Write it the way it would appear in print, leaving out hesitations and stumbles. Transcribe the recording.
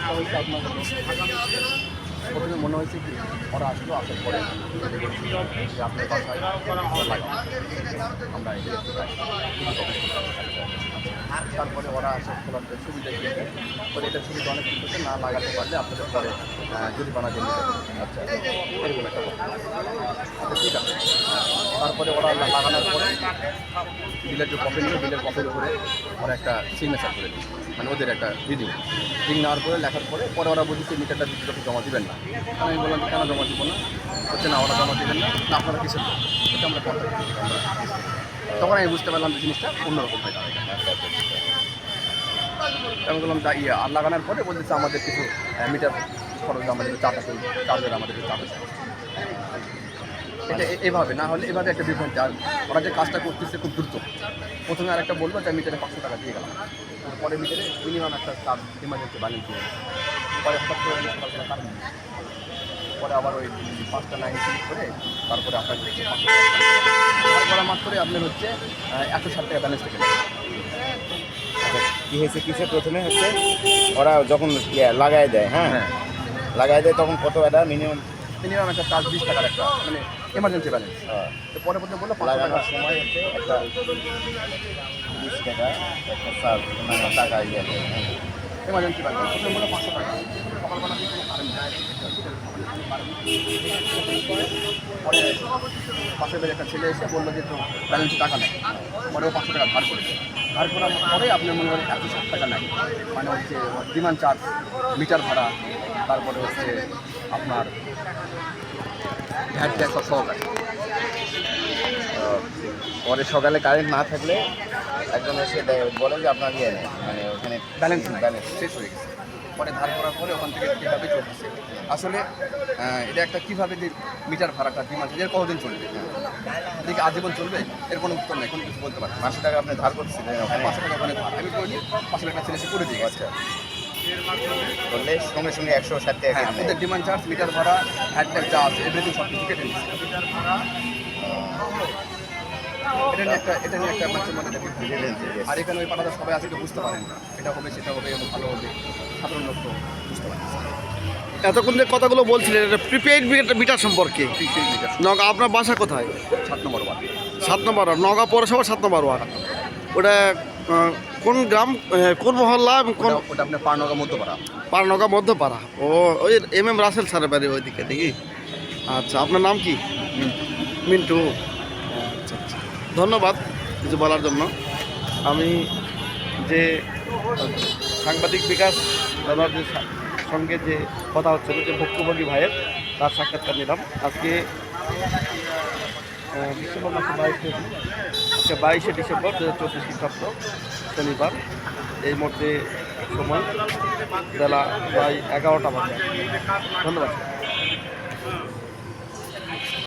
সমস্যা হয়েছে আপনার প্রথমে মনে হয়েছে কি ওরা আসলো আসার পরে যে আপনার বাসায় লাগাও আমরা তারপরে ওরা আসে খোলার সুবিধা দিয়েছে পরে এটা সুবিধা অনেক কিছু না লাগাতে পারলে আপনাদের পরে জরিমানা দিয়ে নিতে আচ্ছা এরকম একটা আচ্ছা ঠিক আছে তারপরে ওরা লাগানোর পরে বিলের যে কপি নিল বিলের কপির উপরে ওরা একটা সিগনেচার করে দিল মানে ওদের একটা রিডিং নেওয়ার পরে লেখার পরে ওরা বুঝেছে মিটারটা বিদ্যুৎ জমা দিবেন না আমি বললাম কেন জমা দিব না হচ্ছে না ওরা জমা দেবেন না আপনারা কিসের এটা আমরা কন্ট্যাক্ট করি তখন আমি বুঝতে পারলাম যে জিনিসটা অন্যরকম হয়ে যাবে আমি বললাম যা আর লাগানোর পরে বলতেছে আমাদের কিছু মিটার খরচ আমাদের চাপ আছে চার্জের আমাদের চাপ আছে এটা এভাবে না হলে এভাবে একটা বিভ্রান্তি আর ওরা যে কাজটা করতেছে খুব দ্রুত প্রথমে আর একটা বলবো যে মিটারে 500 টাকা দিয়ে গেলাম পরে মিটারে মিনিমাম একটা চার্জ ইমার্জেন্সি ব্যালেন্স দিয়ে পরে হঠাৎ করে কারণ পরে আবার ওই 5টা লাইন ক্লিক করে তারপরে আপনার তারপরে মাত্র আপনার হচ্ছে 160 টাকা ব্যালেন্স থেকে কী হয়েছে কিসে প্রথমে হচ্ছে ওরা যখন লাগাই দেয় হ্যাঁ লাগাই দেয় তখন কত একটা মিনিমাম একটা চার্জ 20 টাকার একটা মানে এমার্জেন্সি ব্যালেন্স তো পরে বলতে বললো 500 টাকার সময় হচ্ছে একটা 20 টাকা একটা চার্জ মানে টাকা এমার্জেন্সি ব্যালেন্স প্রথমে বললো 500 টাকা সকালবেলা থেকে কোনো কারেন্ট নেই পরে পাশের বাড়ির একটা ছেলে এসে বললো যে তো ব্যালেন্সে টাকা নেই পরেও 500 টাকা ধার করেছে ধার করার পরে আপনার মনে করেন 160 টাকা নেয় মানে হচ্ছে ডিমান্ড চার্জ মিটার ভাড়া তারপরে হচ্ছে আপনার ভ্যাট ট্যাক্স সহকারে পরে সকালে কারেন্ট না থাকলে একজন এসে বলে যে আপনার নেই মানে ওখানে ব্যালেন্স শেষ হয়ে গেছে পরে ধার করার পরে ওখান থেকে কীভাবে চলতেছে আসলে এটা একটা কীভাবে যে মিটার ভাড়াটা ডিমান্ড এর কতদিন চলবে এদিকে আজীবন চলবে এর কোনো উত্তর নেই কোনো কিছু বলতে পারছি 500 টাকা আপনি ধার করছিলেন 500 টাকা ওখানে ধার আমি করিনি পাশে একটা ছেলে এসে করে দিয়ে গেছে করলে সঙ্গে সঙ্গে 160 টাকা হ্যাঁ ওদের ডিমান্ড চার্জ মিটার ভাড়া ভ্যাট ট্যাক্স যা আছে এভরিথিং সব কিছু কেটে নিচ্ছে এটা নিয়ে একটা মানুষের মধ্যে আর এখানে ওই পাঠাতে সবাই আজকে বুঝতে পারেন না এটা হবে সেটা হবে এবং ভালো হবে সাধারণ লোক তো বুঝতে পারেন এতক্ষণ যে কথাগুলো বলছিলেন এটা প্রিপেইড মিটার সম্পর্কে নগা আপনার বাসা কোথায় 7 নম্বর ওয়ার্ড 7 নম্বর ওয়ার্ড নগা পৌরসভা 7 নম্বর ওয়ার্ড ওটা কোন গ্রাম কোন মহল্লা কোন ওটা আপনার পারনগা মধ্যপাড়া পারনগা মধ্যপাড়া ও ওই MM রাসেল স্যারের বাড়ি ওইদিকে দেখি আচ্ছা আপনার নাম কি মিন্টু আচ্ছা আচ্ছা ধন্যবাদ কিছু বলার জন্য আমি যে সাংবাদিক বিকাশ দাদার যে সঙ্গে যে কথা হচ্ছে যে ভুক্তভোগী ভাইয়ের তার সাক্ষাৎকার নিলাম আজকে ডিসেম্বর মাসে 22শে ডিসেম্বর 2024 খ্রিস্টাব্দ শনিবার এই মুহূর্তে সময় বেলা প্রায় 11টা বাজে ধন্যবাদ।